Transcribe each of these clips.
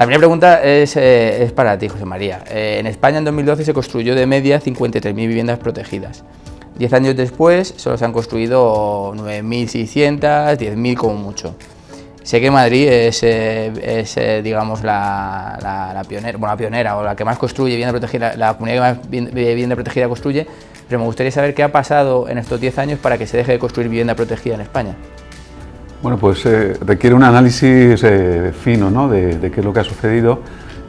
La primera pregunta es para ti, José María. En España en 2012 se construyó de media 53.000 viviendas protegidas. 10 años después solo se han construido 9.600, 10.000 como mucho. Sé que Madrid es digamos, la pionera, bueno, la pionera o la que más construye vivienda protegida, la comunidad que más vivienda protegida construye, pero me gustaría saber qué ha pasado en estos 10 años para que se deje de construir vivienda protegida en España. Bueno, pues requiere un análisis fino, ¿no?, de qué es lo que ha sucedido,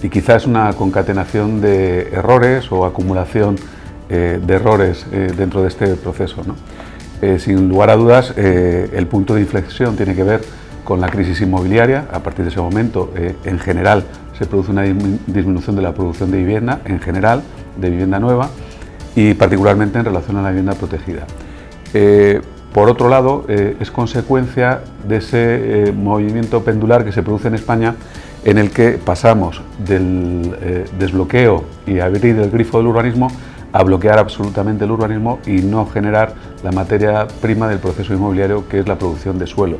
y quizás una concatenación de errores o acumulación de errores dentro de este proceso, ¿no? Sin lugar a dudas, el punto de inflexión tiene que ver con la crisis inmobiliaria. A partir de ese momento, en general, se produce una disminución de la producción de vivienda, en general, de vivienda nueva, y particularmente en relación a la vivienda protegida. Por otro lado, es consecuencia de ese movimiento pendular que se produce en España, en el que pasamos del desbloqueo y abrir el grifo del urbanismo a bloquear absolutamente el urbanismo y no generar la materia prima del proceso inmobiliario, que es la producción de suelo.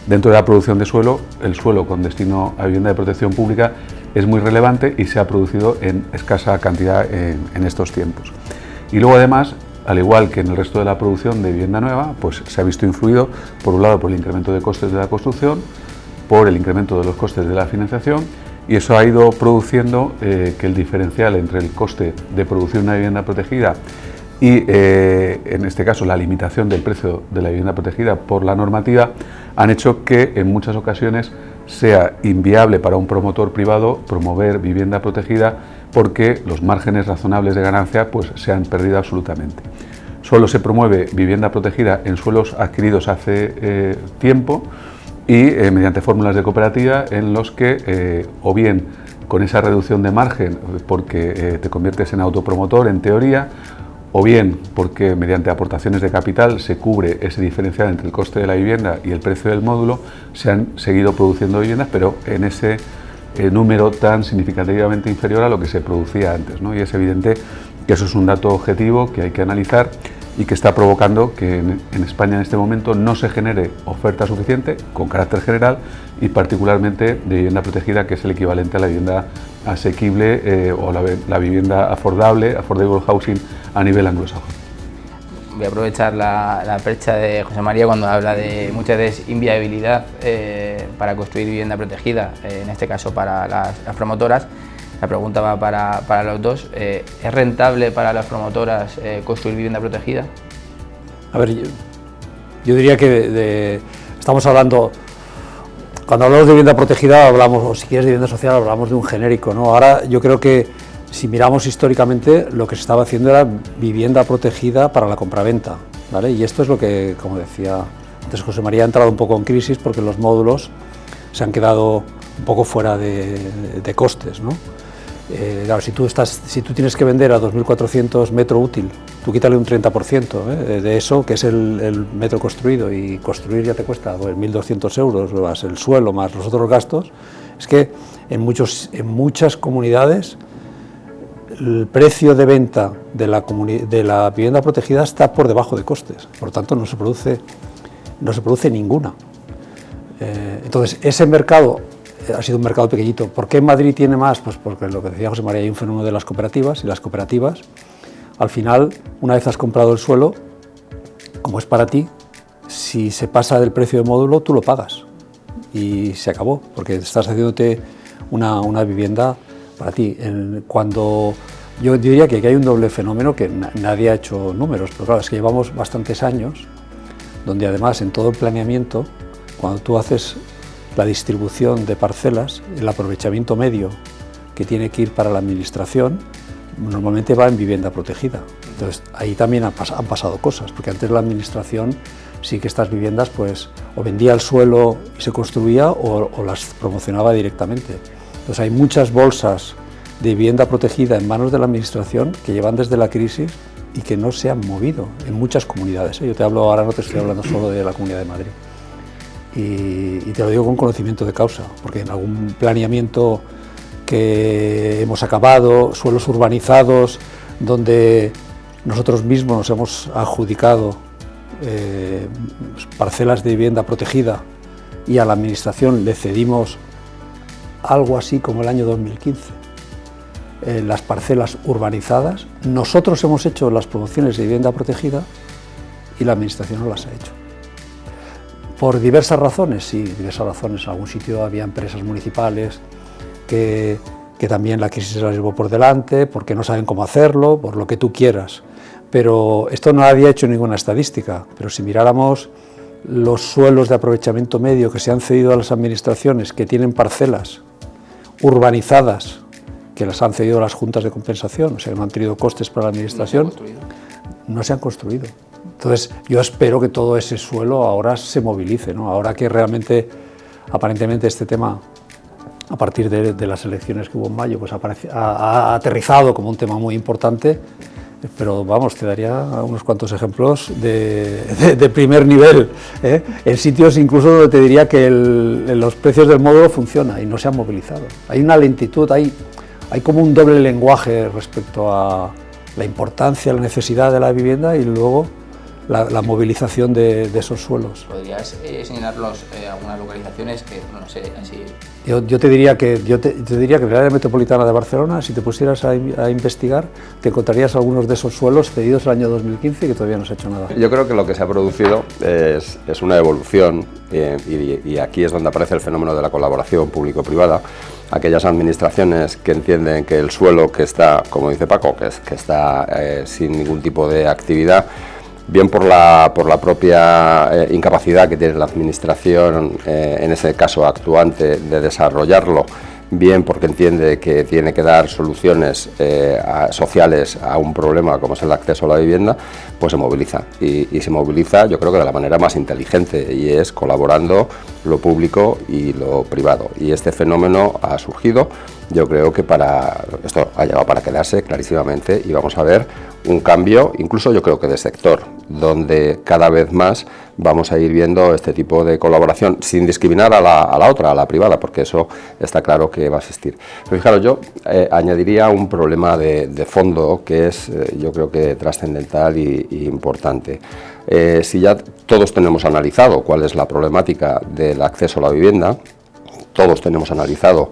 Dentro de la producción de suelo, el suelo con destino a vivienda de protección pública es muy relevante y se ha producido en escasa cantidad en estos tiempos. Y luego, además, al igual que en el resto de la producción de vivienda nueva, pues se ha visto influido, por un lado, por el incremento de costes de la construcción, por el incremento de los costes de la financiación, y eso ha ido produciendo que el diferencial entre el coste de producir una vivienda protegida y, en este caso, la limitación del precio de la vivienda protegida por la normativa, han hecho que en muchas ocasiones sea inviable para un promotor privado promover vivienda protegida, porque los márgenes razonables de ganancia pues se han perdido absolutamente. Solo se promueve vivienda protegida en suelos adquiridos hace tiempo y mediante fórmulas de cooperativa en los que o bien con esa reducción de margen porque te conviertes en autopromotor en teoría, o bien porque mediante aportaciones de capital se cubre ese diferencial entre el coste de la vivienda y el precio del módulo, se han seguido produciendo viviendas, pero en ese número tan significativamente inferior a lo que se producía antes, ¿no? Y es evidente que eso es un dato objetivo que hay que analizar y que está provocando que en España en este momento no se genere oferta suficiente con carácter general y particularmente de vivienda protegida, que es el equivalente a la vivienda asequible o la vivienda affordable housing a nivel anglosajón. Voy a aprovechar la percha de José María cuando habla de muchas veces inviabilidad para construir vivienda protegida, en este caso para las promotoras. La pregunta va para los dos. ¿Es rentable para las promotoras construir vivienda protegida? A ver, yo diría que estamos hablando, cuando hablamos de vivienda protegida hablamos, o si quieres de vivienda social, hablamos de un genérico, ¿no? Ahora yo creo que si miramos históricamente, lo que se estaba haciendo era vivienda protegida para la compraventa, ¿vale? Y esto es lo que, como decía antes José María, ha entrado un poco en crisis porque los módulos se han quedado un poco fuera de costes, ¿no? Claro, si tú tienes que vender a 2.400 metro útil, tú quítale un 30% de eso, que es el metro construido, y construir ya te cuesta 1.200 euros, más el suelo, más los otros gastos. Es que en muchas comunidades el precio de venta de la vivienda protegida está por debajo de costes, por lo tanto no se produce ninguna. Entonces ese mercado ha sido un mercado pequeñito. ¿Por qué Madrid tiene más? Pues porque lo que decía José María, hay un fenómeno de las cooperativas, y las cooperativas, al final, una vez has comprado el suelo, como es para ti, si se pasa del precio de módulo, tú lo pagas y se acabó, porque estás haciéndote una vivienda para ti. Cuando yo diría que hay un doble fenómeno que nadie ha hecho números, pero claro, es que llevamos bastantes años donde además en todo el planeamiento, cuando tú haces la distribución de parcelas, el aprovechamiento medio que tiene que ir para la administración, normalmente va en vivienda protegida. Entonces ahí también han pasado cosas, porque antes la administración sí que estas viviendas pues o vendía el suelo y se construía o las promocionaba directamente. Entonces hay muchas bolsas de vivienda protegida en manos de la administración que llevan desde la crisis y que no se han movido en muchas comunidades. Yo te hablo ahora, no te estoy hablando solo de la Comunidad de Madrid. Y te lo digo con conocimiento de causa, porque en algún planeamiento que hemos acabado, suelos urbanizados, donde nosotros mismos nos hemos adjudicado parcelas de vivienda protegida y a la administración le cedimos algo así como el año 2015. Las parcelas urbanizadas, nosotros hemos hecho las promociones de vivienda protegida y la administración no las ha hecho. Por diversas razones, sí, diversas razones. En algún sitio había empresas municipales que también la crisis se las llevó por delante, porque no saben cómo hacerlo, por lo que tú quieras. Pero esto no había hecho ninguna estadística, pero si miráramos los suelos de aprovechamiento medio que se han cedido a las administraciones, que tienen parcelas urbanizadas, que las han cedido a las juntas de compensación, o sea, que no han tenido costes para la administración, no se han construido. Entonces, yo espero que todo ese suelo ahora se movilice, ¿no? Ahora que realmente, aparentemente, este tema, a partir de las elecciones que hubo en mayo, pues ha aterrizado como un tema muy importante, pero vamos, te daría unos cuantos ejemplos de primer nivel, ¿eh? En sitios incluso donde te diría que los precios del módulo funcionan y no se han movilizado. Hay una lentitud, hay como un doble lenguaje respecto a la importancia, la necesidad de la vivienda y luego la movilización de esos suelos. ¿Podrías señalarnos algunas localizaciones que, no sé, así? Yo te diría que el área metropolitana de Barcelona, si te pusieras a investigar, te encontrarías algunos de esos suelos cedidos el año 2015 y que todavía no se ha hecho nada. Yo creo que lo que se ha producido es una evolución y aquí es donde aparece el fenómeno de la colaboración público-privada. Aquellas administraciones que entienden que el suelo que está, como dice Paco, que está sin ningún tipo de actividad, bien por la propia incapacidad que tiene la administración, en ese caso actuante, de desarrollarlo, bien porque entiende que tiene que dar soluciones sociales a un problema como es el acceso a la vivienda, pues se moviliza. Y se moviliza, yo creo que de la manera más inteligente, y es colaborando lo público y lo privado. Y este fenómeno ha surgido, yo creo que esto ha llegado para quedarse clarísimamente, y vamos a ver un cambio, incluso yo creo que de sector, donde cada vez más vamos a ir viendo este tipo de colaboración, sin discriminar a la otra, a la privada, porque eso está claro que va a existir. Pero fijaros, yo añadiría un problema de fondo que es, yo creo que trascendental y importante. Si ya todos tenemos analizado cuál es la problemática del acceso a la vivienda, todos tenemos analizado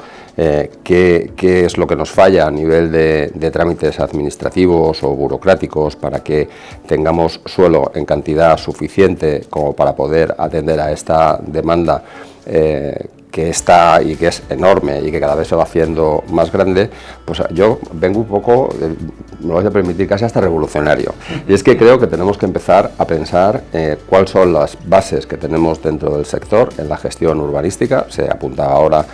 qué es lo que nos falla a nivel de trámites administrativos o burocráticos para que tengamos suelo en cantidad suficiente como para poder atender a esta demanda que está y que es enorme y que cada vez se va haciendo más grande, pues yo vengo un poco, me vais a permitir, casi hasta revolucionario. Y es que creo que tenemos que empezar a pensar cuáles son las bases que tenemos dentro del sector en la gestión urbanística. Se apunta ahora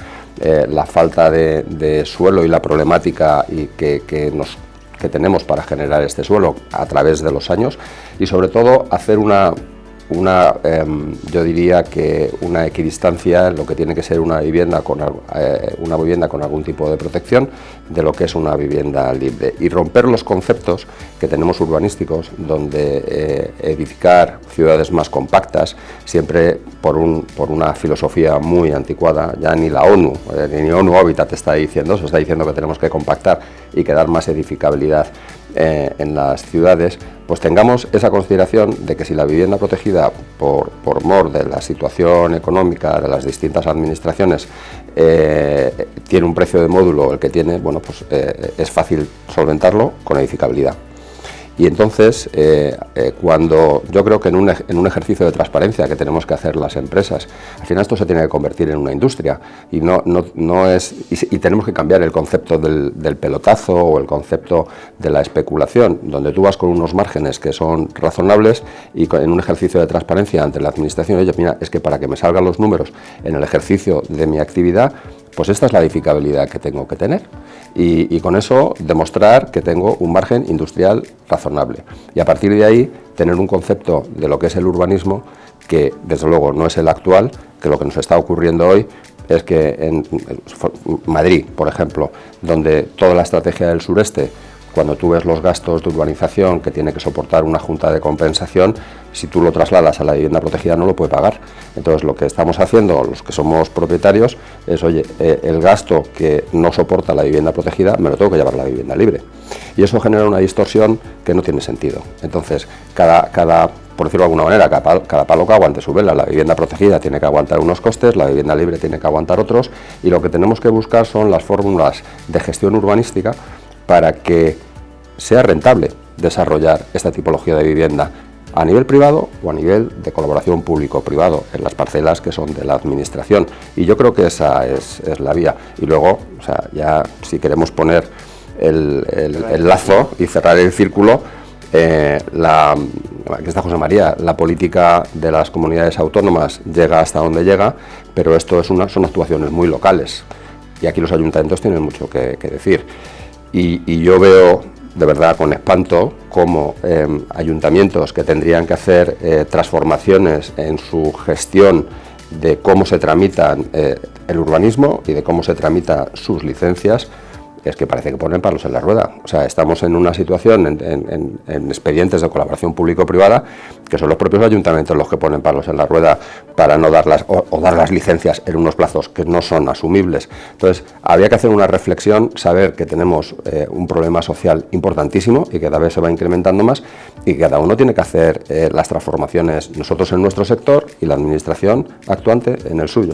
la falta de suelo y la problemática que tenemos para generar este suelo a través de los años, y sobre todo hacer yo diría que una equidistancia en lo que tiene que ser una vivienda con algún tipo de protección de lo que es una vivienda libre, y romper los conceptos que tenemos urbanísticos, donde edificar ciudades más compactas, siempre por una filosofía muy anticuada. Ya ni la ONU, ni ONU Habitat está diciendo eso, está diciendo que tenemos que compactar y que dar más edificabilidad en las ciudades, pues tengamos esa consideración de que si la vivienda protegida por mor de la situación económica de las distintas administraciones tiene un precio de módulo el que tiene, bueno, pues es fácil solventarlo con edificabilidad. Y entonces, cuando yo creo que en un ejercicio de transparencia que tenemos que hacer las empresas, al final esto se tiene que convertir en una industria, y y tenemos que cambiar el concepto del pelotazo o el concepto de la especulación, donde tú vas con unos márgenes que son razonables y en un ejercicio de transparencia ante la administración, oye, mira, es que para que me salgan los números en el ejercicio de mi actividad, pues esta es la edificabilidad que tengo que tener, y con eso demostrar que tengo un margen industrial razonable, y a partir de ahí tener un concepto de lo que es el urbanismo que desde luego no es el actual, que lo que nos está ocurriendo hoy es que en Madrid, por ejemplo, donde toda la estrategia del sureste, cuando tú ves los gastos de urbanización que tiene que soportar una junta de compensación, si tú lo trasladas a la vivienda protegida no lo puede pagar. Entonces lo que estamos haciendo, los que somos propietarios, es, oye, el gasto que no soporta la vivienda protegida me lo tengo que llevar a la vivienda libre. Y eso genera una distorsión que no tiene sentido. Entonces, cada por decirlo de alguna manera, cada palo que aguante su vela. La vivienda protegida tiene que aguantar unos costes, la vivienda libre tiene que aguantar otros, y lo que tenemos que buscar son las fórmulas de gestión urbanística para que sea rentable desarrollar esta tipología de vivienda a nivel privado o a nivel de colaboración público-privado en las parcelas que son de la administración, y yo creo que esa es la vía. Y luego, o sea, ya si queremos poner el lazo y cerrar el círculo, aquí está José María, la política de las comunidades autónomas llega hasta donde llega, pero esto son actuaciones muy locales, y aquí los ayuntamientos tienen mucho que decir, y yo veo de verdad con espanto cómo ayuntamientos que tendrían que hacer transformaciones en su gestión de cómo se tramitan el urbanismo y de cómo se tramitan sus licencias, es que parece que ponen palos en la rueda. O sea, estamos en una situación en expedientes de colaboración público-privada que son los propios ayuntamientos los que ponen palos en la rueda para no darlas o dar las licencias en unos plazos que no son asumibles. Entonces, habría que hacer una reflexión, saber que tenemos un problema social importantísimo y que cada vez se va incrementando más, y que cada uno tiene que hacer las transformaciones, nosotros en nuestro sector y la administración actuante en el suyo.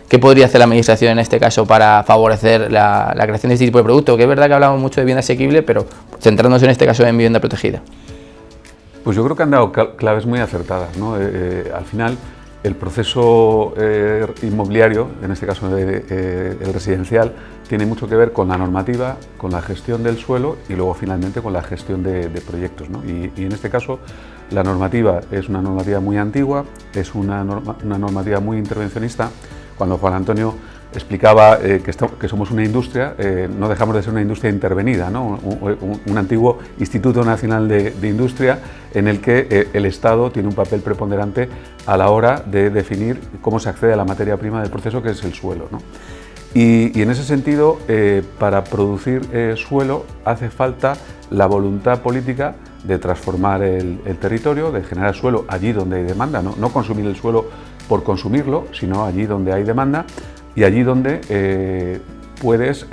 ¿Qué podría hacer la Administración en este caso para favorecer la creación de este tipo de producto? Que es verdad que hablamos mucho de vivienda asequible, pero centrándonos en este caso en vivienda protegida. Pues yo creo que han dado claves muy acertadas, ¿no? Al final, el proceso inmobiliario, en este caso el residencial, tiene mucho que ver con la normativa, con la gestión del suelo y luego finalmente con la gestión de proyectos, ¿no? Y en este caso la normativa es una normativa muy antigua, es una normativa muy intervencionista. Cuando Juan Antonio explicaba que somos una industria, no dejamos de ser una industria intervenida, ¿no? Un antiguo Instituto Nacional de Industria en el que el Estado tiene un papel preponderante a la hora de definir cómo se accede a la materia prima del proceso, que es el suelo, ¿no? Y en ese sentido, para producir suelo hace falta la voluntad política de transformar el territorio, de generar suelo allí donde hay demanda, no consumir el suelo por consumirlo, sino allí donde hay demanda y allí donde puedes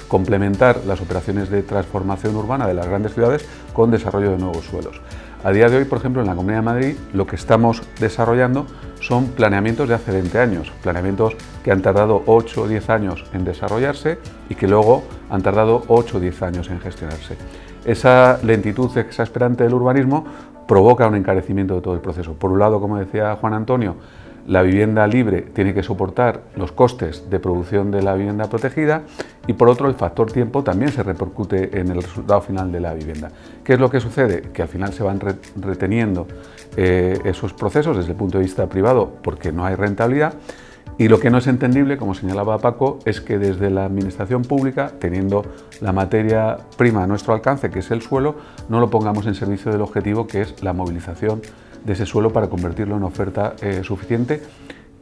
complementar las operaciones de transformación urbana de las grandes ciudades con desarrollo de nuevos suelos. A día de hoy, por ejemplo, en la Comunidad de Madrid, lo que estamos desarrollando son planeamientos de hace 20 años, planeamientos que han tardado 8 o 10 años en desarrollarse y que luego han tardado 8 o 10 años en gestionarse. Esa lentitud exasperante del urbanismo provoca un encarecimiento de todo el proceso. Por un lado, como decía Juan Antonio, la vivienda libre tiene que soportar los costes de producción de la vivienda protegida, y por otro, el factor tiempo también se repercute en el resultado final de la vivienda. ¿Qué es lo que sucede? Que al final se van reteniendo esos procesos desde el punto de vista privado porque no hay rentabilidad, y lo que no es entendible, como señalaba Paco, es que desde la administración pública, teniendo la materia prima a nuestro alcance, que es el suelo, no lo pongamos en servicio del objetivo, que es la movilización de ese suelo para convertirlo en oferta suficiente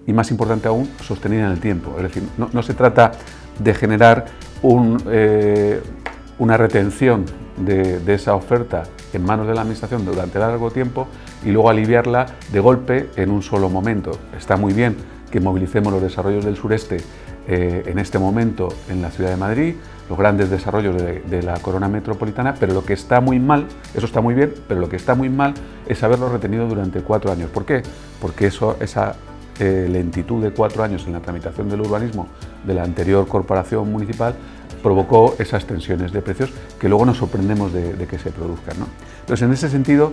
y, más importante aún, sostenida en el tiempo. Es decir, no se trata de generar una retención de esa oferta en manos de la administración durante largo tiempo y luego aliviarla de golpe en un solo momento. Está muy bien que movilicemos los desarrollos del sureste en este momento en la ciudad de Madrid, los grandes desarrollos de la corona metropolitana, pero lo que está muy mal, eso está muy bien, pero lo que está muy mal es haberlo retenido durante 4 años. ¿Por qué? Porque esa lentitud de 4 años en la tramitación del urbanismo de la anterior corporación municipal provocó esas tensiones de precios que luego nos sorprendemos de que se produzcan, ¿no? Entonces, en ese sentido,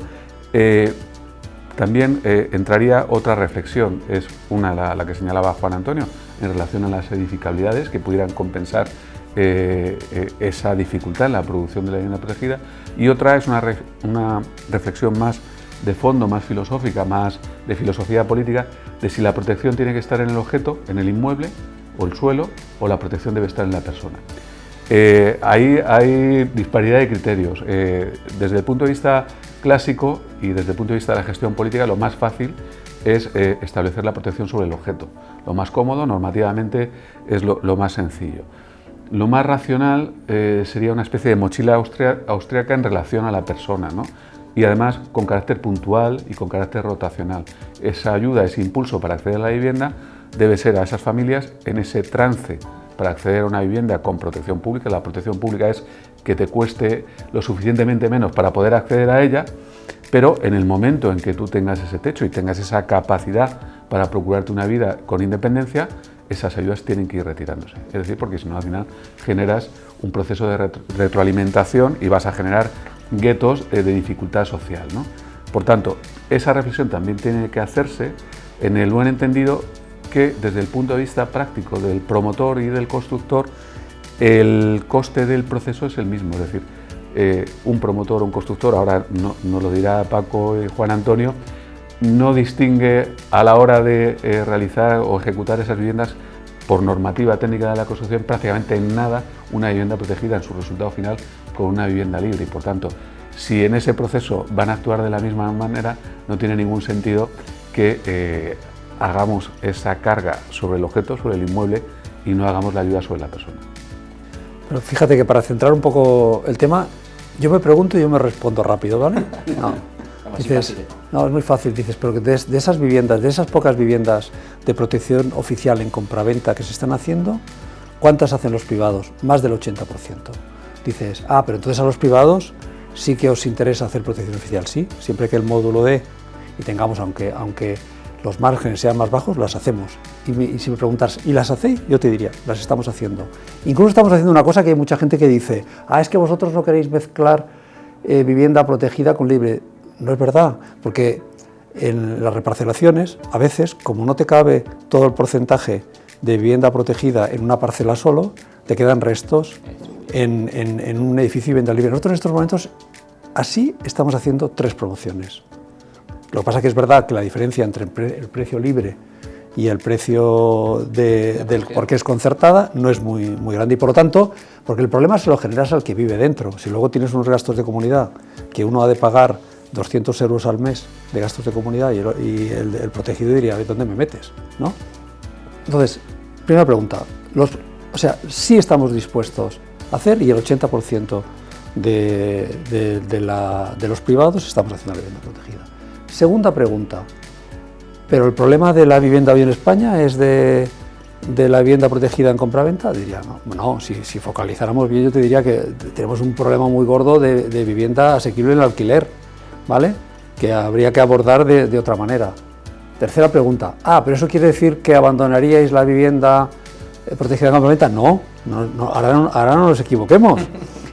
también entraría otra reflexión, es una la que señalaba Juan Antonio, en relación a las edificabilidades que pudieran compensar esa dificultad en la producción de la vivienda protegida, y otra es una reflexión más de fondo, más filosófica, más de filosofía política, de si la protección tiene que estar en el objeto, en el inmueble o el suelo, o la protección debe estar en la persona. Ahí hay disparidad de criterios. Desde el punto de vista clásico y desde el punto de vista de la gestión política, lo más fácil es establecer la protección sobre el objeto. Lo más cómodo, normativamente, es lo más sencillo. Lo más racional sería una especie de mochila austríaca en relación a la persona, ¿no? Y además con carácter puntual y con carácter rotacional. Esa ayuda, ese impulso para acceder a la vivienda debe ser a esas familias en ese trance para acceder a una vivienda con protección pública. La protección pública es que te cueste lo suficientemente menos para poder acceder a ella, pero en el momento en que tú tengas ese techo y tengas esa capacidad para procurarte una vida con independencia, esas ayudas tienen que ir retirándose. Es decir, porque si no, al final generas un proceso de retroalimentación y vas a generar guetos de dificultad social, ¿no? Por tanto, esa reflexión también tiene que hacerse en el buen entendido que desde el punto de vista práctico del promotor y del constructor, el coste del proceso es el mismo. Es decir, un promotor o un constructor, ahora nos lo dirá Paco y Juan Antonio, no distingue a la hora de realizar o ejecutar esas viviendas por normativa técnica de la construcción prácticamente en nada una vivienda protegida en su resultado final con una vivienda libre, y por tanto, si en ese proceso van a actuar de la misma manera, no tiene ningún sentido que hagamos esa carga sobre el objeto, sobre el inmueble, y no hagamos la ayuda sobre la persona. Pero fíjate que para centrar un poco el tema, yo me pregunto y yo me respondo rápido, ¿vale? No. Dices, no, es muy fácil, dices, pero que de esas viviendas, de esas pocas viviendas de protección oficial en compraventa que se están haciendo, ¿cuántas hacen los privados? Más del 80%. Dices, pero entonces a los privados sí que os interesa hacer protección oficial, sí, siempre que el módulo dé y tengamos, aunque los márgenes sean más bajos, las hacemos. Y si me preguntas, ¿y las hacéis? Yo te diría, las estamos haciendo. Incluso estamos haciendo una cosa que hay mucha gente que dice, es que vosotros no queréis mezclar vivienda protegida con libre. No es verdad, porque en las reparcelaciones, a veces, como no te cabe todo el porcentaje de vivienda protegida en una parcela solo, te quedan restos en un edificio de vivienda libre. Nosotros en estos momentos así estamos haciendo 3 promociones. Lo que pasa es que es verdad que la diferencia entre el precio libre y el precio porque es concertada no es muy grande, y por lo tanto, porque el problema se lo generas al que vive dentro. Si luego tienes unos gastos de comunidad que uno ha de pagar 200 euros al mes de gastos de comunidad y el protegido diría, ¿dónde me metes? ¿No? Entonces, primera pregunta, sí estamos dispuestos a hacer, y el 80% de los privados estamos haciendo la vivienda protegida. Segunda pregunta, ¿pero el problema de la vivienda hoy en España es de la vivienda protegida en compraventa? Diría, no, si focalizáramos bien, yo te diría que tenemos un problema muy gordo de vivienda asequible en el alquiler, ¿vale? Que habría que abordar de otra manera. Tercera pregunta, ¿pero eso quiere decir que abandonaríais la vivienda protegida en compraventa? No, ahora no nos equivoquemos.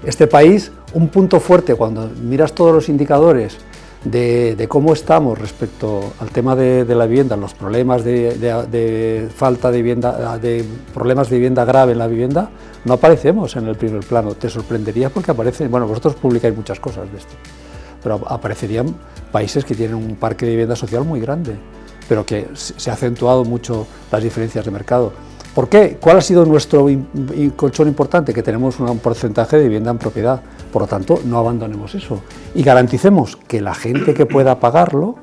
Este país, un punto fuerte, cuando miras todos los indicadores de cómo estamos respecto al tema de la vivienda, los problemas de falta de vivienda, de problemas de vivienda grave en la vivienda, no aparecemos en el primer plano. Te sorprendería porque aparecen, vosotros publicáis muchas cosas de esto, pero aparecerían países que tienen un parque de vivienda social muy grande, pero que se ha acentuado mucho las diferencias de mercado. ¿Por qué? ¿Cuál ha sido nuestro colchón importante? Que tenemos un porcentaje de vivienda en propiedad. Por lo tanto, no abandonemos eso y garanticemos que la gente que pueda pagarlo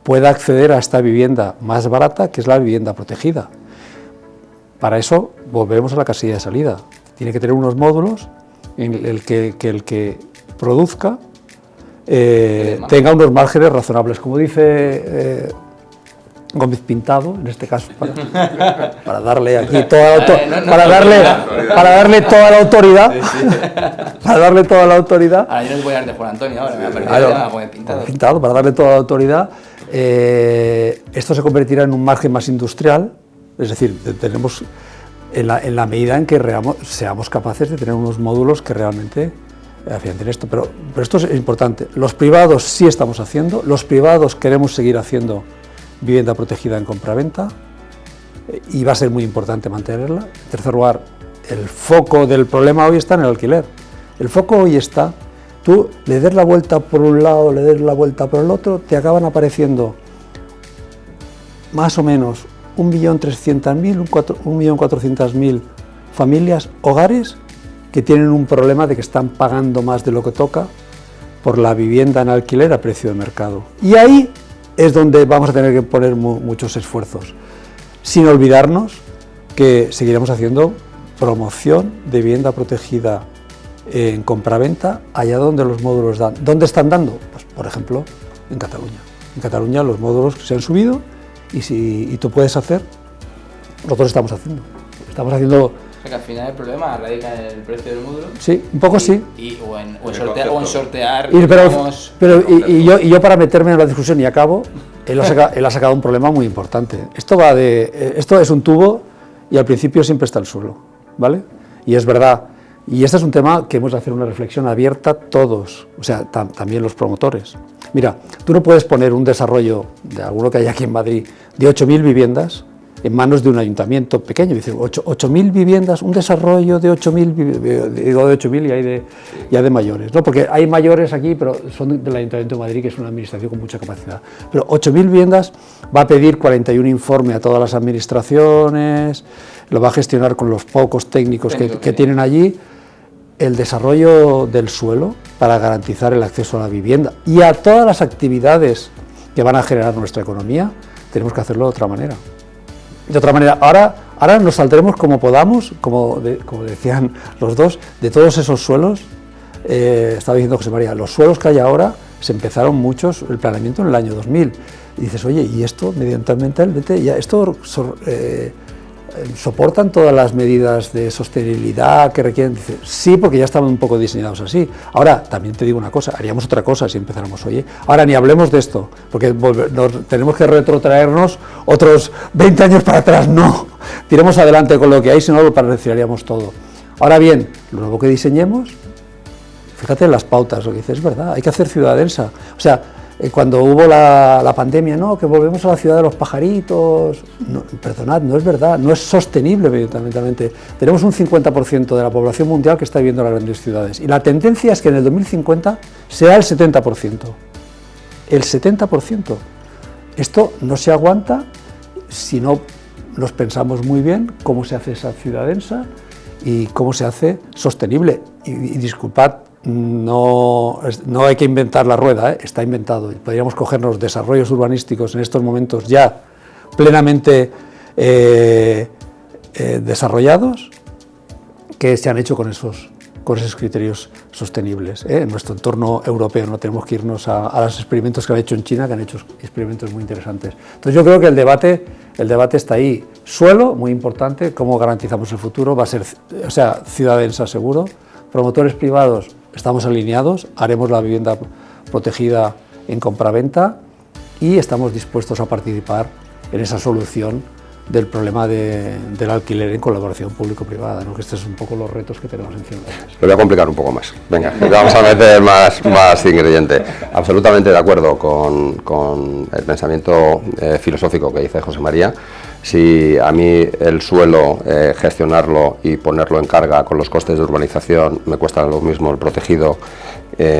pueda acceder a esta vivienda más barata, que es la vivienda protegida. Para eso volvemos a la casilla de salida. Tiene que tener unos módulos en el que produzca tenga unos márgenes razonables. Como dice Gómez Pintado, en este caso, para darle aquí toda para darle toda la autoridad, para darle toda la autoridad. Ahora yo no voy a dar de Juan Antonio, ahora me ha perdido a Gómez Pintado. Para darle toda la autoridad, esto se convertirá en un margen más industrial, es decir, tenemos en la medida en que seamos capaces de tener unos módulos que realmente afiancen esto. Pero esto es importante. Los privados sí estamos haciendo, los privados queremos seguir haciendo vivienda protegida en compraventa y va a ser muy importante mantenerla. En tercer lugar, el foco del problema hoy está en el alquiler. El foco hoy está, tú le des la vuelta por un lado, le des la vuelta por el otro, te acaban apareciendo más o menos 1.300.000, 1.400.000 familias, hogares que tienen un problema de que están pagando más de lo que toca por la vivienda en alquiler a precio de mercado. Y ahí es donde vamos a tener que poner muchos esfuerzos, sin olvidarnos que seguiremos haciendo promoción de vivienda protegida en compraventa allá donde los módulos dan. ¿Dónde están dando? Pues, por ejemplo, en Cataluña. En Cataluña los módulos se han subido y tú puedes hacer, nosotros estamos haciendo O sea que al final el problema radica en el precio del módulo. Sí, un poco sí. O en sortear. Y yo para meterme en la discusión y acabo, él ha sacado un problema muy importante. Esto es un tubo y al principio siempre está el suelo, ¿vale? Y es verdad. Y este es un tema que hemos de hacer una reflexión abierta todos, o sea, también los promotores. Mira, tú no puedes poner un desarrollo de alguno que hay aquí en Madrid de 8.000 viviendas en manos de un ayuntamiento pequeño. Dice, 8.000 viviendas, un desarrollo de 8.000, digo de 8.000 y hay de mayores, ¿no? Porque hay mayores aquí, pero son del Ayuntamiento de Madrid, que es una administración con mucha capacidad. Pero 8.000 viviendas va a pedir 41 informes a todas las administraciones, lo va a gestionar con los pocos técnicos que tienen allí. El desarrollo del suelo para garantizar el acceso a la vivienda y a todas las actividades que van a generar nuestra economía, tenemos que hacerlo de otra manera. De otra manera, ahora nos saldremos como podamos, como decían los dos, de todos esos suelos. Estaba diciendo José María, los suelos que hay ahora, se empezaron muchos, el planeamiento en el año 2000. Y dices, oye, ¿y esto medioambientalmente, ya esto soportan todas las medidas de sostenibilidad que requieren? Dice, sí, porque ya estaban un poco diseñados así. Ahora, también te digo una cosa, haríamos otra cosa si empezáramos, oye, ahora ni hablemos de esto, porque tenemos que retrotraernos otros 20 años para atrás, no, tiremos adelante con lo que hay, si no lo paralizaríamos todo. Ahora bien, lo nuevo que diseñemos, fíjate en las pautas, lo que dices es verdad, hay que hacer ciudad densa, o sea, cuando hubo la pandemia, no, que volvemos a la ciudad de los pajaritos, no, perdonad, no es verdad, no es sostenible medioambientalmente. Tenemos un 50% de la población mundial que está viviendo en las grandes ciudades y la tendencia es que en el 2050 sea el 70%. El 70%. Esto no se aguanta si no nos pensamos muy bien cómo se hace esa ciudad densa y cómo se hace sostenible. Y disculpad, no hay que inventar la rueda, está inventado. Podríamos cogernos desarrollos urbanísticos en estos momentos ya plenamente desarrollados que se han hecho con esos criterios sostenibles. En nuestro entorno europeo no tenemos que irnos a los experimentos que han hecho en China, que han hecho experimentos muy interesantes. Entonces yo creo que el debate está ahí. Suelo, muy importante, cómo garantizamos el futuro, va a ser, o sea, ciudad densa seguro. Promotores privados, estamos alineados, haremos la vivienda protegida en compraventa y estamos dispuestos a participar en esa solución del problema del alquiler en colaboración público-privada, ¿no? Que estos son un poco los retos que tenemos encima de ellos. Lo voy a complicar un poco más. Venga, vamos a meter más ingrediente. Absolutamente de acuerdo con el pensamiento filosófico que dice José María. Si a mí el suelo, gestionarlo y ponerlo en carga con los costes de urbanización me cuesta lo mismo el protegido,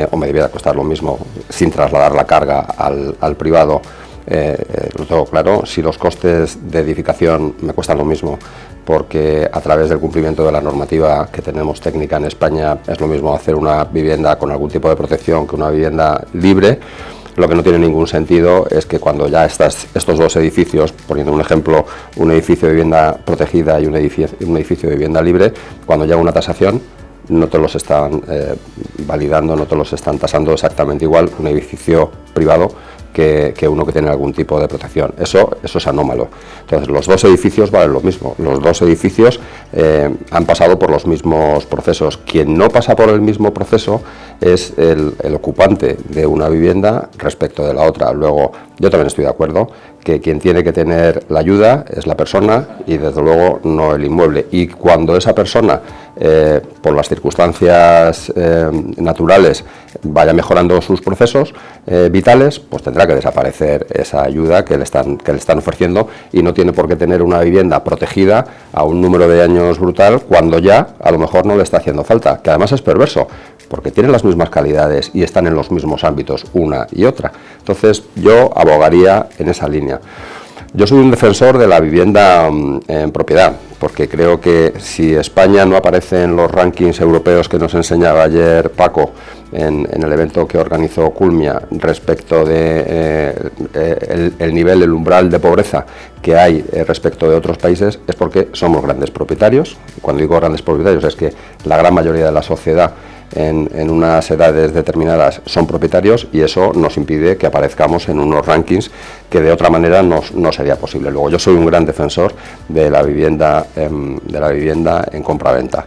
o me debiera costar lo mismo sin trasladar la carga al privado, lo tengo claro. Si los costes de edificación me cuestan lo mismo, porque a través del cumplimiento de la normativa que tenemos técnica en España es lo mismo hacer una vivienda con algún tipo de protección que una vivienda libre. Lo que no tiene ningún sentido es que cuando ya estos dos edificios, poniendo un ejemplo, un edificio de vivienda protegida y un edificio de vivienda libre, cuando llega una tasación no te los están validando, no te los están tasando exactamente igual un edificio privado que uno que tiene algún tipo de protección. Eso es anómalo. Entonces, los dos edificios valen lo mismo. Los dos edificios han pasado por los mismos procesos. Quien no pasa por el mismo proceso es el ocupante de una vivienda respecto de la otra. Luego, yo también estoy de acuerdo que quien tiene que tener la ayuda es la persona y, desde luego, no el inmueble. Y cuando esa persona, por las circunstancias naturales, vaya mejorando sus procesos vitales, pues tendrá que desaparecer esa ayuda que le están ofreciendo, y no tiene por qué tener una vivienda protegida a un número de años brutal cuando ya a lo mejor no le está haciendo falta, que además es perverso, porque tienen las mismas calidades y están en los mismos ámbitos una y otra. Entonces yo abogaría en esa línea. Yo soy un defensor de la vivienda en propiedad, porque creo que si España no aparece en los rankings europeos que nos enseñaba ayer Paco en el evento que organizó Culmia respecto de el nivel, el umbral de pobreza que hay respecto de otros países, es porque somos grandes propietarios. Cuando digo grandes propietarios es que la gran mayoría de la sociedad en unas edades determinadas son propietarios, y eso nos impide que aparezcamos en unos rankings que de otra manera no sería posible. Luego, yo soy un gran defensor de la vivienda en compraventa.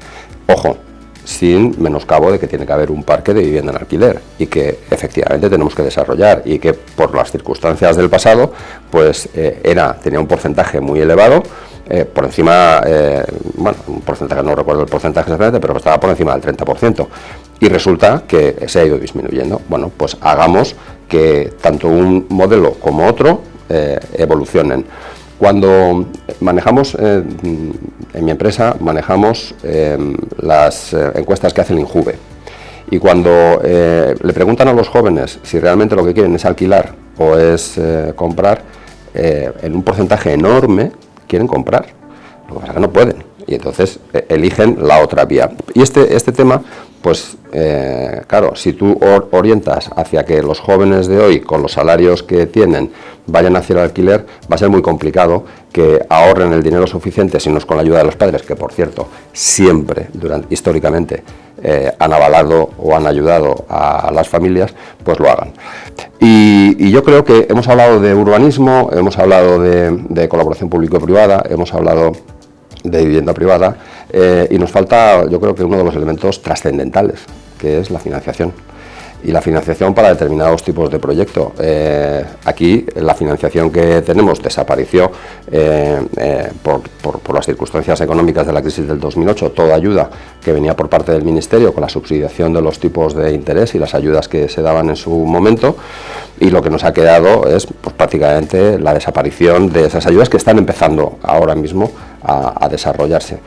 Ojo, sin menoscabo de que tiene que haber un parque de vivienda en alquiler y que efectivamente tenemos que desarrollar, y que por las circunstancias del pasado pues tenía un porcentaje muy elevado, por encima, un porcentaje, no recuerdo el porcentaje exactamente, pero estaba por encima del 30%, y resulta que se ha ido disminuyendo. Bueno, pues hagamos que tanto un modelo como otro evolucionen. Cuando manejamos, en mi empresa, manejamos las encuestas que hace el INJUVE, y cuando le preguntan a los jóvenes si realmente lo que quieren es alquilar o es comprar, en un porcentaje enorme quieren comprar, lo que pasa es que no pueden, y entonces eligen la otra vía. Y este tema, pues claro, si tú orientas hacia que los jóvenes de hoy, con los salarios que tienen, vayan hacia el alquiler, va a ser muy complicado que ahorren el dinero suficiente, si no es con la ayuda de los padres, que por cierto siempre históricamente han avalado o han ayudado a las familias, pues lo hagan. Y yo creo que hemos hablado de urbanismo, hemos hablado de colaboración público-privada, hemos hablado de vivienda privada, y nos falta, yo creo que uno de los elementos trascendentales, que es la financiación. Y la financiación para determinados tipos de proyecto. Aquí la financiación que tenemos desapareció por las circunstancias económicas de la crisis del 2008, toda ayuda que venía por parte del Ministerio con la subsidiación de los tipos de interés y las ayudas que se daban en su momento, y lo que nos ha quedado es pues, prácticamente la desaparición de esas ayudas que están empezando ahora mismo a desarrollarse.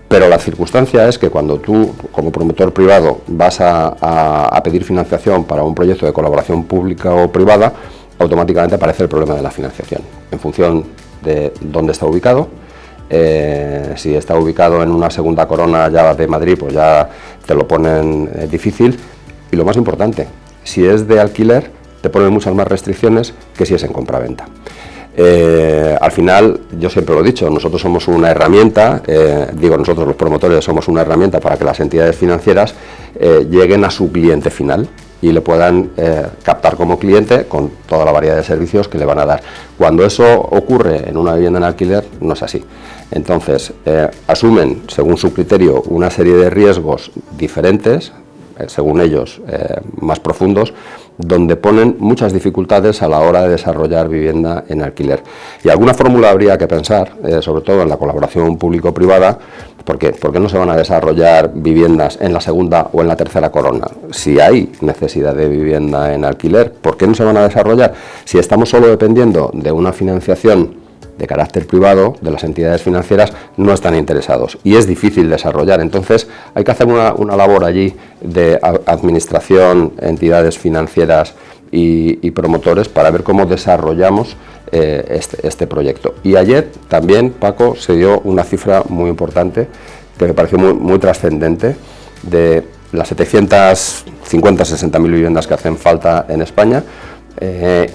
Pero la circunstancia es que cuando tú, como promotor privado, vas a pedir financiación para un proyecto de colaboración pública o privada, automáticamente aparece el problema de la financiación, en función de dónde está ubicado. Si está ubicado en una segunda corona ya de Madrid, pues ya te lo ponen difícil. Y lo más importante, si es de alquiler, te ponen muchas más restricciones que si es en compraventa. Al final, yo siempre lo he dicho, nosotros somos una herramienta, nosotros los promotores somos una herramienta para que las entidades financieras lleguen a su cliente final y le puedan captar como cliente con toda la variedad de servicios que le van a dar. Cuando eso ocurre en una vivienda en alquiler, no es así. Entonces, asumen, según su criterio, una serie de riesgos diferentes, según ellos, más profundos, donde ponen muchas dificultades a la hora de desarrollar vivienda en alquiler. Y alguna fórmula habría que pensar, sobre todo en la colaboración público-privada, porque ¿por qué no se van a desarrollar viviendas en la segunda o en la tercera corona? Si hay necesidad de vivienda en alquiler, ¿por qué no se van a desarrollar? Si estamos solo dependiendo de una financiación de carácter privado, de las entidades financieras, no están interesados y es difícil desarrollar. Entonces hay que hacer una labor allí de administración, entidades financieras y promotores para ver cómo desarrollamos este proyecto. Y ayer también, Paco, se dio una cifra muy importante que me pareció muy trascendente, de las 750-60.000 viviendas que hacen falta en España,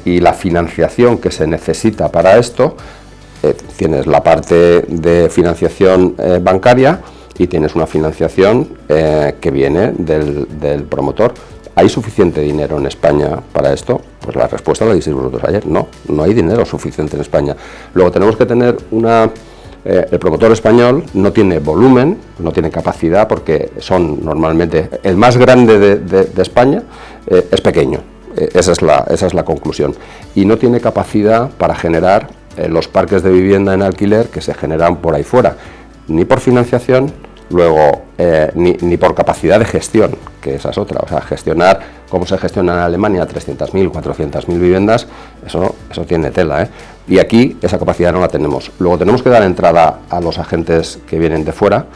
y la financiación que se necesita para esto. Tienes la parte de financiación bancaria y tienes una financiación que viene del promotor. ¿Hay suficiente dinero en España para esto? Pues la respuesta la disteis vosotros ayer, no hay dinero suficiente en España. Luego tenemos que tener el promotor español no tiene volumen, no tiene capacidad, porque son normalmente el más grande de España, es pequeño. Esa es la conclusión. Y no tiene capacidad para generar los parques de vivienda en alquiler que se generan por ahí fuera, ni por financiación, luego ni por capacidad de gestión, que esa es otra. O sea, gestionar como se gestiona en Alemania 300.000, 400.000 viviendas, eso tiene tela, Y aquí esa capacidad no la tenemos. Luego tenemos que dar entrada a los agentes que vienen de fuera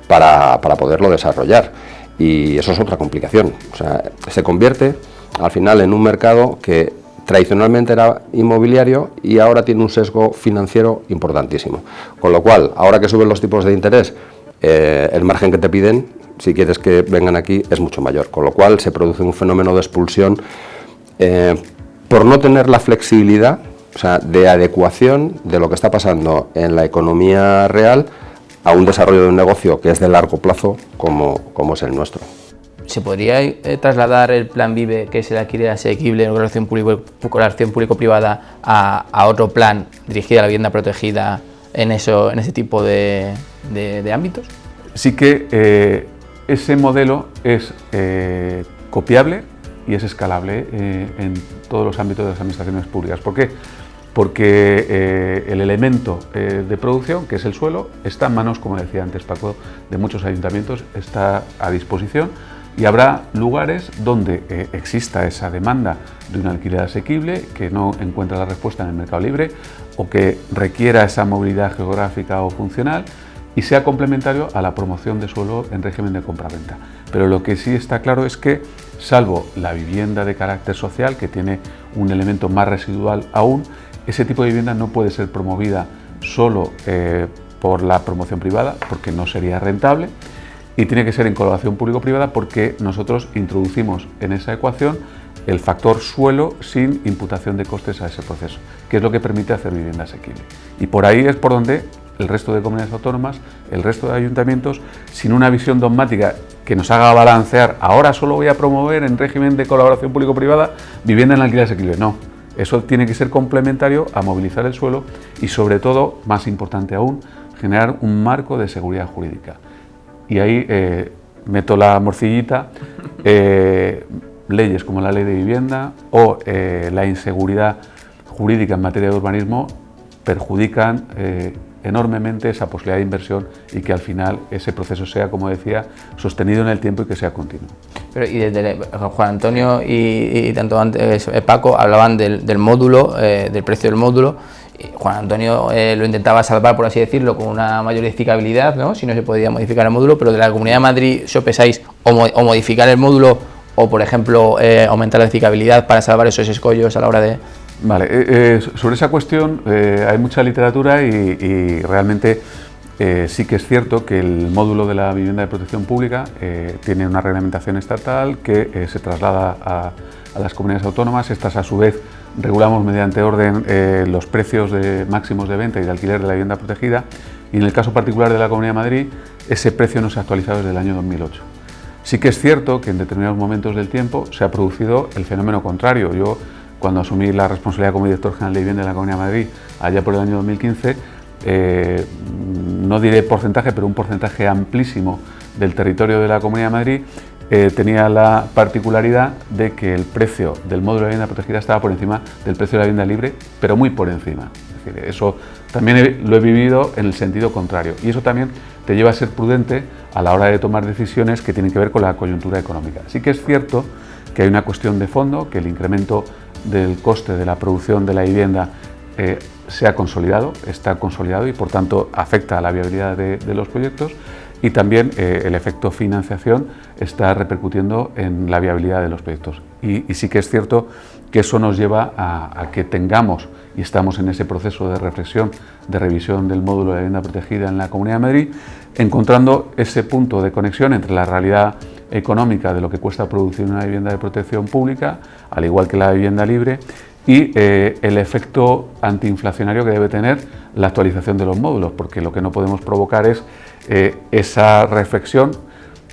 para poderlo desarrollar, y eso es otra complicación. O sea, se convierte al final en un mercado que tradicionalmente era inmobiliario y ahora tiene un sesgo financiero importantísimo. Con lo cual, ahora que suben los tipos de interés, el margen que te piden, si quieres que vengan aquí, es mucho mayor. Con lo cual se produce un fenómeno de expulsión por no tener la flexibilidad, o sea, de adecuación de lo que está pasando en la economía real a un desarrollo de un negocio que es de largo plazo como es el nuestro. ¿se podría trasladar el plan VIVE, que es el alquiler asequible en colaboración público-privada, a otro plan dirigido a la vivienda protegida en ese tipo de ámbitos? Sí que ese modelo es copiable y es escalable en todos los ámbitos de las administraciones públicas. ¿Por qué? Porque el elemento de producción, que es el suelo, está en manos, como decía antes Paco, de muchos ayuntamientos, está a disposición, y habrá lugares donde exista esa demanda de un alquiler asequible, que no encuentra la respuesta en el mercado libre o que requiera esa movilidad geográfica o funcional y sea complementario a la promoción de suelo en régimen de compraventa. Pero lo que sí está claro es que, salvo la vivienda de carácter social, que tiene un elemento más residual aún, ese tipo de vivienda no puede ser promovida solo por la promoción privada, porque no sería rentable, y tiene que ser en colaboración público-privada, porque nosotros introducimos en esa ecuación el factor suelo sin imputación de costes a ese proceso, que es lo que permite hacer vivienda asequible. Y por ahí es por donde el resto de comunidades autónomas, el resto de ayuntamientos, sin una visión dogmática que nos haga balancear, ahora solo voy a promover en régimen de colaboración público-privada vivienda en alquiler asequible. No, eso tiene que ser complementario a movilizar el suelo y, sobre todo, más importante aún, generar un marco de seguridad jurídica. Y ahí meto la morcillita, leyes como la Ley de Vivienda o la inseguridad jurídica en materia de urbanismo perjudican enormemente esa posibilidad de inversión y que al final ese proceso sea, como decía, sostenido en el tiempo y que sea continuo. Pero y desde Juan Antonio y tanto antes Paco hablaban del módulo, del precio del módulo. Juan Antonio lo intentaba salvar, por así decirlo, con una mayor edificabilidad, ¿no? Si no se podía modificar el módulo, pero de la Comunidad de Madrid sopesáis o modificar el módulo o, por ejemplo, aumentar la edificabilidad para salvar esos escollos a la hora de... Vale, sobre esa cuestión hay mucha literatura y realmente sí que es cierto que el módulo de la vivienda de protección pública tiene una reglamentación estatal que se traslada a las comunidades autónomas. Estas, a su vez, regulamos mediante orden los precios máximos de venta y de alquiler de la vivienda protegida, y en el caso particular de la Comunidad de Madrid ese precio no se ha actualizado desde el año 2008. Sí que es cierto que en determinados momentos del tiempo se ha producido el fenómeno contrario. Yo, cuando asumí la responsabilidad como director general de vivienda de la Comunidad de Madrid, allá por el año 2015, no diré porcentaje, pero un porcentaje amplísimo del territorio de la Comunidad de Madrid tenía la particularidad de que el precio del módulo de vivienda protegida estaba por encima del precio de la vivienda libre, pero muy por encima. Es decir, eso también lo he vivido en el sentido contrario, y eso también te lleva a ser prudente a la hora de tomar decisiones que tienen que ver con la coyuntura económica. Sí que es cierto que hay una cuestión de fondo, que el incremento del coste de la producción de la vivienda se ha consolidado, está consolidado y por tanto afecta a la viabilidad de los proyectos, y también el efecto financiación está repercutiendo en la viabilidad de los proyectos. Y sí que es cierto que eso nos lleva a que tengamos, y estamos en ese proceso de reflexión, de revisión del módulo de vivienda protegida en la Comunidad de Madrid, encontrando ese punto de conexión entre la realidad económica de lo que cuesta producir una vivienda de protección pública, al igual que la vivienda libre, y el efecto antiinflacionario que debe tener la actualización de los módulos, porque lo que no podemos provocar es esa reflexión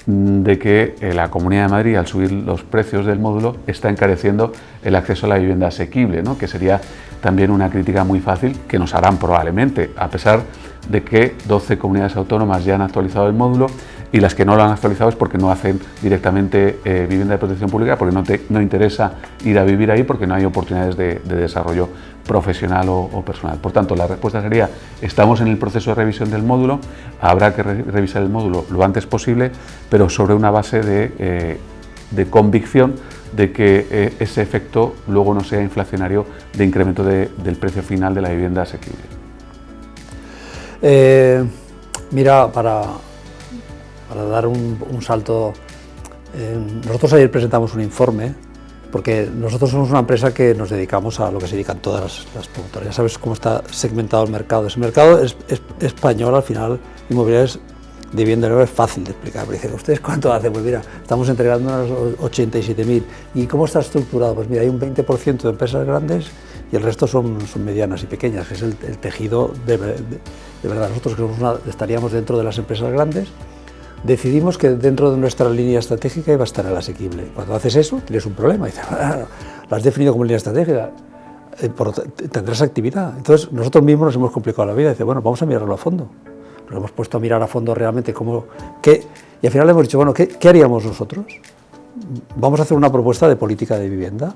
de que la Comunidad de Madrid, al subir los precios del módulo, está encareciendo el acceso a la vivienda asequible, ¿no? Que sería también una crítica muy fácil que nos harán probablemente, a pesar de que 12 comunidades autónomas ya han actualizado el módulo, y las que no lo han actualizado es porque no hacen directamente vivienda de protección pública, porque no interesa ir a vivir ahí, porque no hay oportunidades de desarrollo profesional o personal. Por tanto, la respuesta sería: estamos en el proceso de revisión del módulo, habrá que revisar el módulo lo antes posible, pero sobre una base de convicción de que ese efecto luego no sea inflacionario de incremento del precio final de la vivienda asequible. Mira, para dar un salto, nosotros ayer presentamos un informe, porque nosotros somos una empresa que nos dedicamos a lo que se dedican todas las promotoras. Ya sabes cómo está segmentado el mercado. Ese mercado es español, al final, inmobiliarias de vivienda nueva es fácil de explicar. Pero dicen, ¿ustedes cuánto hacen? Pues mira, estamos entregando unos 87.000. ¿Y cómo está estructurado? Pues mira, hay un 20% de empresas grandes y el resto son medianas y pequeñas, que es el tejido de verdad. Nosotros estaríamos dentro de las empresas grandes, decidimos que dentro de nuestra línea estratégica iba a estar el asequible. Cuando haces eso, tienes un problema. Dices, lo has definido como línea estratégica, tendrás actividad. Entonces, nosotros mismos nos hemos complicado la vida. Dice, bueno, vamos a mirarlo a fondo. Nos hemos puesto a mirar a fondo realmente y al final hemos dicho, bueno, ¿qué haríamos nosotros? Vamos a hacer una propuesta de política de vivienda,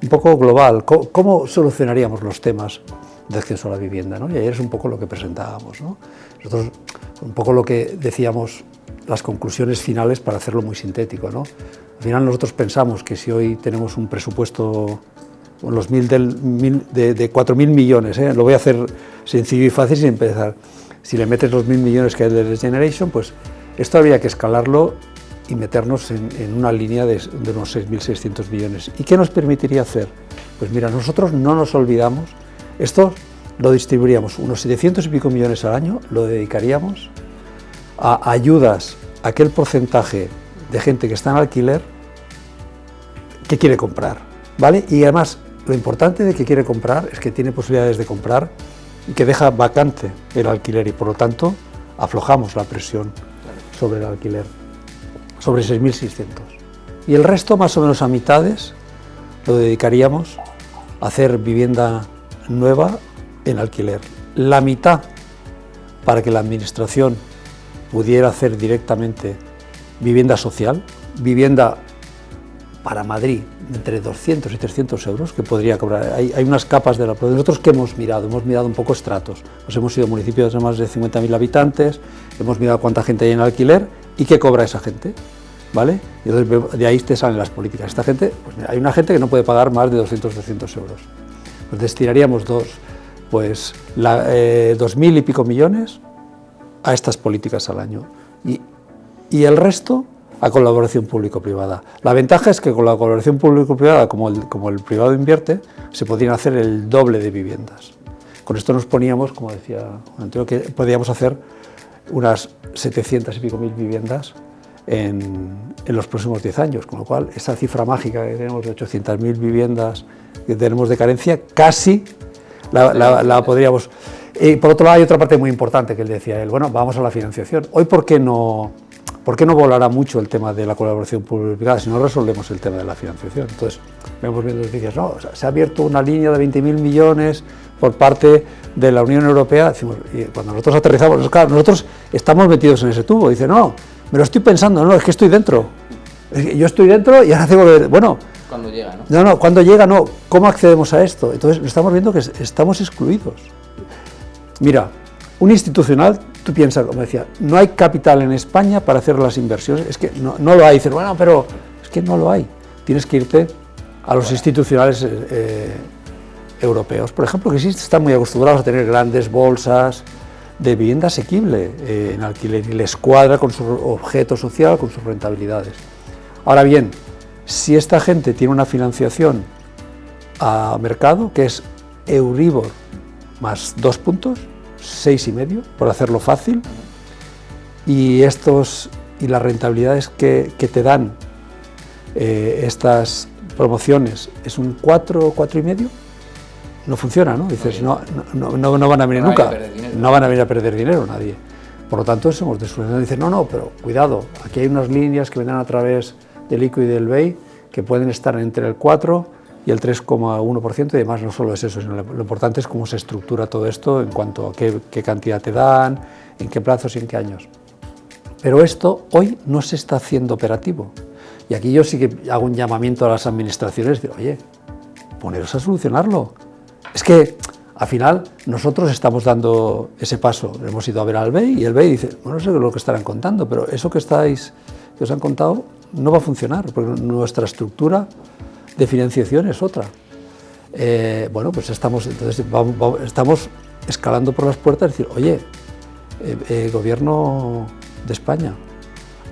un poco global. ¿Cómo solucionaríamos los temas de acceso a la vivienda, ¿no? Y ayer es un poco lo que presentábamos, ¿no? Nosotros, un poco lo que decíamos, las conclusiones finales para hacerlo muy sintético, ¿no? Al final nosotros pensamos que si hoy tenemos un presupuesto de 4.000 millones, lo voy a hacer sencillo y fácil sin empezar. Si le metes los 1.000 millones que hay de Next Generation, pues esto habría que escalarlo y meternos en una línea de unos 6.600 millones. ¿Y qué nos permitiría hacer? Pues mira, nosotros no nos olvidamos, esto lo distribuiríamos, unos 700 y pico millones al año, lo dedicaríamos a ayudas a aquel porcentaje de gente que está en alquiler que quiere comprar, ¿vale? Y además, lo importante de que quiere comprar es que tiene posibilidades de comprar y que deja vacante el alquiler y por lo tanto aflojamos la presión sobre el alquiler, sobre 6.600. Y el resto, más o menos a mitades, lo dedicaríamos a hacer vivienda nueva en alquiler. La mitad para que la administración pudiera hacer directamente vivienda social, vivienda para Madrid, entre 200 y 300 euros, que podría cobrar. Hay unas capas de la provincia. Nosotros que hemos mirado un poco estratos. Nos hemos ido a municipios de más de 50.000 habitantes, hemos mirado cuánta gente hay en alquiler y qué cobra esa gente, ¿vale? Y entonces de ahí te salen las políticas. Esta gente, pues hay una gente que no puede pagar más de 200 euros. Pues destinaríamos 2.000 y pico millones a estas políticas al año. Y el resto a colaboración público-privada. La ventaja es que con la colaboración público-privada, como el privado invierte, se podrían hacer el doble de viviendas. Con esto nos poníamos, como decía Antonio, que podíamos hacer unas 700 y pico mil viviendas en los próximos 10 años, con lo cual esa cifra mágica que tenemos de 800.000 viviendas que tenemos de carencia, casi la podríamos... por otro lado hay otra parte muy importante que él decía, bueno, vamos a la financiación. Hoy, ¿por qué no volará mucho el tema de la colaboración público-privada si no resolvemos el tema de la financiación? Entonces, vemos viendo noticias, no, o sea, se ha abierto una línea de 20.000 millones por parte de la Unión Europea. Decimos, y cuando nosotros aterrizamos, claro, nosotros estamos metidos en ese tubo. Dice, no, me lo estoy pensando, no, es que estoy dentro. Yo estoy dentro y ahora tengo que... Bueno, cuando llega, ¿no? No, cuando llega, no. ¿Cómo accedemos a esto? Entonces, estamos viendo que estamos excluidos. Mira, un institucional, tú piensas, como decía, no hay capital en España para hacer las inversiones, es que no lo hay. Dices, bueno, pero es que no lo hay. Tienes que irte a los institucionales europeos, por ejemplo, que sí están muy acostumbrados a tener grandes bolsas de vivienda asequible en alquiler y les cuadra con su objeto social, con sus rentabilidades. Ahora bien, si esta gente tiene una financiación a mercado, que es Euribor más 2 puntos, 6,5, por hacerlo fácil, y las rentabilidades que te dan estas promociones es un 4, 4,5, no funciona, ¿no? Dices, no van a venir nunca, no van a venir a perder dinero nadie. Por lo tanto, somos desunidos. Dicen, no, pero cuidado, aquí hay unas líneas que vendrán a través del ICO y del BEI que pueden estar entre el 4 y el 3,1%, y además no solo es eso, sino lo importante es cómo se estructura todo esto en cuanto a qué cantidad te dan, en qué plazos y en qué años. Pero esto hoy no se está haciendo operativo. Y aquí yo sí que hago un llamamiento a las administraciones, digo, oye, poneros a solucionarlo. Es que al final nosotros estamos dando ese paso, hemos ido a ver al BEI y el BEI dice, bueno, no sé lo que estarán contando, pero eso que os han contado no va a funcionar, porque nuestra estructura de financiación es otra. Bueno, pues estamos escalando por las puertas y decir, oye, Gobierno de España,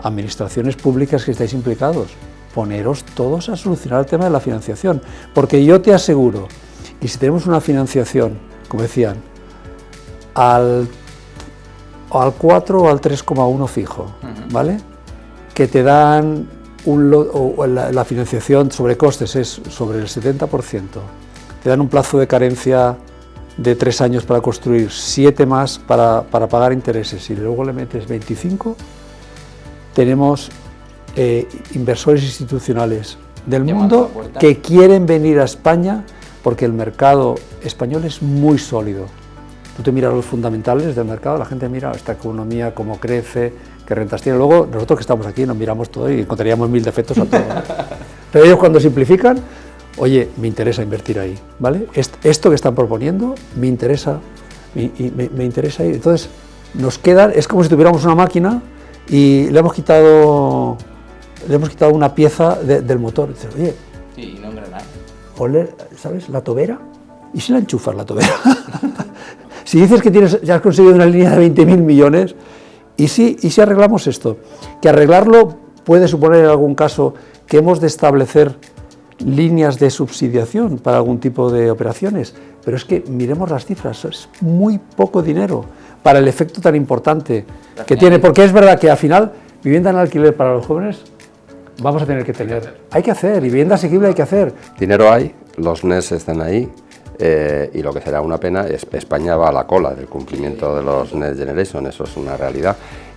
administraciones públicas que estáis implicados, poneros todos a solucionar el tema de la financiación, porque yo te aseguro que si tenemos una financiación, como decían, al 4 o al 3,1 fijo, ¿vale? Que te dan la financiación sobre costes es sobre el 70%, te dan un plazo de carencia de 3 años para construir, 7 más para pagar intereses y luego le metes 25, tenemos inversores institucionales del mundo que quieren venir a España porque el mercado español es muy sólido. Tú te miras los fundamentales del mercado, la gente mira esta economía, cómo crece, qué rentas tiene. Luego, nosotros que estamos aquí nos miramos todo y encontraríamos 1000 defectos a todo. Pero ellos cuando simplifican, oye, me interesa invertir ahí, ¿vale? Esto que están proponiendo me interesa, me interesa ir. Entonces, nos quedan, es como si tuviéramos una máquina y le hemos quitado una pieza del motor. Dices, oye, sí, no engrana. Ole, ¿sabes? La tobera. ¿Y si la enchufas la tobera? Si dices que ya has conseguido una línea de 20.000 millones, ¿y si arreglamos esto? Que arreglarlo puede suponer en algún caso que hemos de establecer líneas de subsidiación para algún tipo de operaciones, pero es que miremos las cifras, es muy poco dinero para el efecto tan importante que tiene, porque es verdad que al final vivienda en alquiler para los jóvenes vamos a tener que tener, hay que hacer, y vivienda asequible hay que hacer. Dinero hay, los NES están ahí, y lo que será una pena es que España va a la cola del cumplimiento de los Next Generation, eso es una realidad,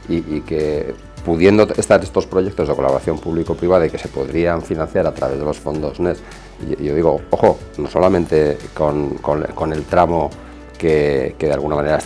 y que pudiendo estar estos proyectos de colaboración público-privada y que se podrían financiar a través de los fondos NES, yo digo, ojo, no solamente con el tramo que de alguna manera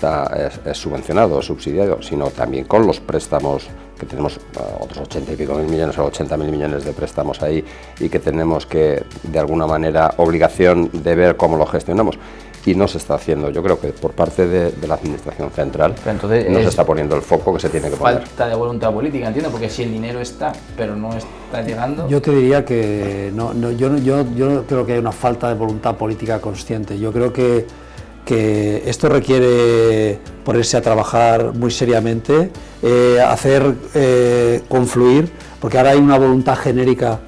es subvencionado o subsidiado, sino también con los préstamos, que tenemos otros 80 y pico mil millones o 80.000 millones de préstamos ahí, y que tenemos que de alguna manera obligación de ver cómo lo gestionamos, y no se está haciendo. Yo creo que por parte de la administración central entonces, no se está poniendo el foco que se tiene que poner. Falta de voluntad política, entiendo, porque si el dinero está, pero no está llegando. Yo te diría que yo no creo que haya una falta de voluntad política consciente. Yo creo que esto requiere ponerse a trabajar muy seriamente, hacer confluir, porque ahora hay una voluntad genérica.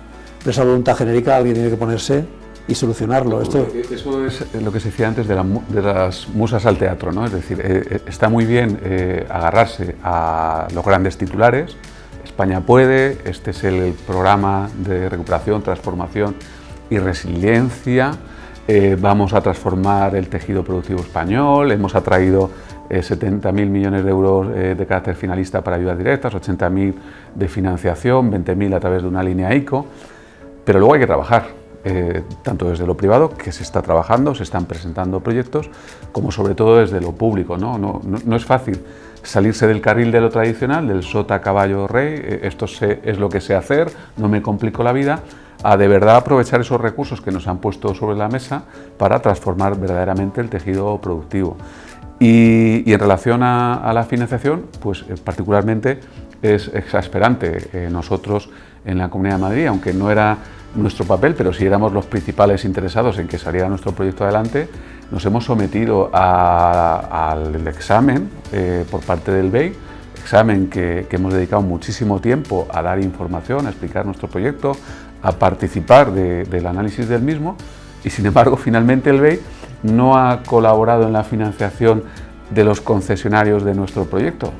De esa voluntad genérica alguien tiene que ponerse y solucionarlo. Eso es lo que se decía antes de las musas al teatro, ¿no? Es decir, está muy bien agarrarse a los grandes titulares. España puede, este es el programa de recuperación, transformación y resiliencia. Vamos a transformar el tejido productivo español, hemos atraído 70.000 millones de euros de carácter finalista para ayudas directas, 80.000 de financiación, 20.000 a través de una línea ICO, pero luego hay que trabajar, tanto desde lo privado, que se está trabajando, se están presentando proyectos, como sobre todo desde lo público, ¿no? No es fácil salirse del carril de lo tradicional, del sota, caballo, rey, esto es lo que sé hacer, no me complico la vida, a de verdad aprovechar esos recursos que nos han puesto sobre la mesa para transformar verdaderamente el tejido productivo. Y en relación a la financiación, pues particularmente es exasperante. Nosotros en la Comunidad de Madrid, aunque no era nuestro papel, pero sí éramos los principales interesados en que saliera nuestro proyecto adelante, nos hemos sometido al examen por parte del BEI, examen que hemos dedicado muchísimo tiempo a dar información, a explicar nuestro proyecto, a participar del análisis del mismo, y sin embargo finalmente el BEI no ha colaborado en la financiación de los concesionarios de nuestro proyecto,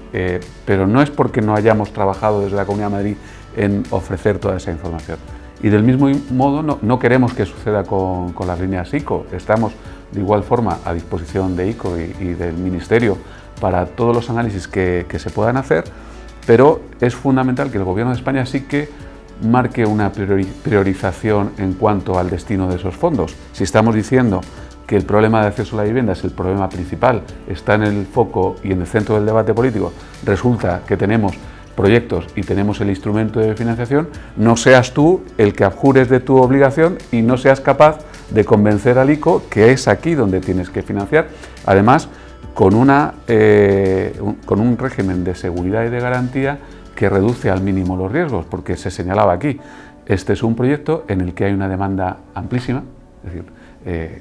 pero no es porque no hayamos trabajado desde la Comunidad de Madrid en ofrecer toda esa información. Y del mismo modo no queremos que suceda con las líneas ICO, estamos de igual forma a disposición de ICO y del Ministerio para todos los análisis que se puedan hacer, pero es fundamental que el Gobierno de España sí que marque una priorización en cuanto al destino de esos fondos. Si estamos diciendo que el problema de acceso a la vivienda es el problema principal, está en el foco y en el centro del debate político, resulta que tenemos proyectos y tenemos el instrumento de financiación, no seas tú el que abjures de tu obligación y no seas capaz de convencer al ICO que es aquí donde tienes que financiar, además con un régimen de seguridad y de garantía que reduce al mínimo los riesgos, porque se señalaba aquí, este es un proyecto en el que hay una demanda amplísima, es decir,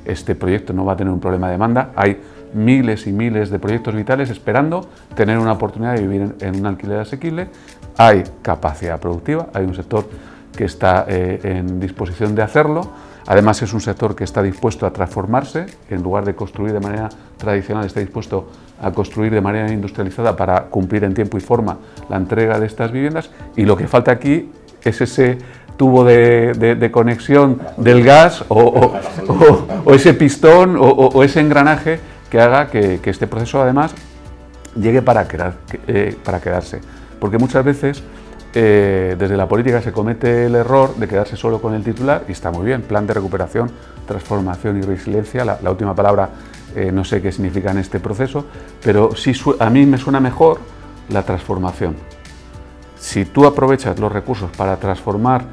este proyecto no va a tener un problema de demanda, hay miles y miles de proyectos vitales esperando tener una oportunidad de vivir en un alquiler asequible, hay capacidad productiva, hay un sector que está en disposición de hacerlo, además es un sector que está dispuesto a transformarse, en lugar de construir de manera tradicional, está dispuesto a construir de manera industrializada para cumplir en tiempo y forma la entrega de estas viviendas, y lo que falta aquí es ese tubo de conexión del gas o ese pistón o ese engranaje que haga que este proceso además llegue para quedarse. Porque muchas veces desde la política se comete el error de quedarse solo con el titular, y está muy bien, plan de recuperación, transformación y resiliencia, la última palabra no sé qué significa en este proceso, pero sí a mí me suena mejor la transformación. Si tú aprovechas los recursos para transformar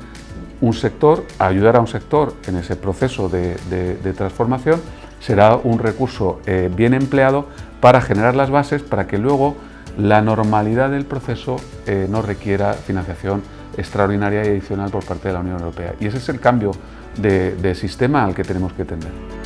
un sector, ayudar a un sector en ese proceso de transformación, será un recurso bien empleado para generar las bases para que luego la normalidad del proceso no requiera financiación extraordinaria y adicional por parte de la Unión Europea. Y ese es el cambio de sistema al que tenemos que tender.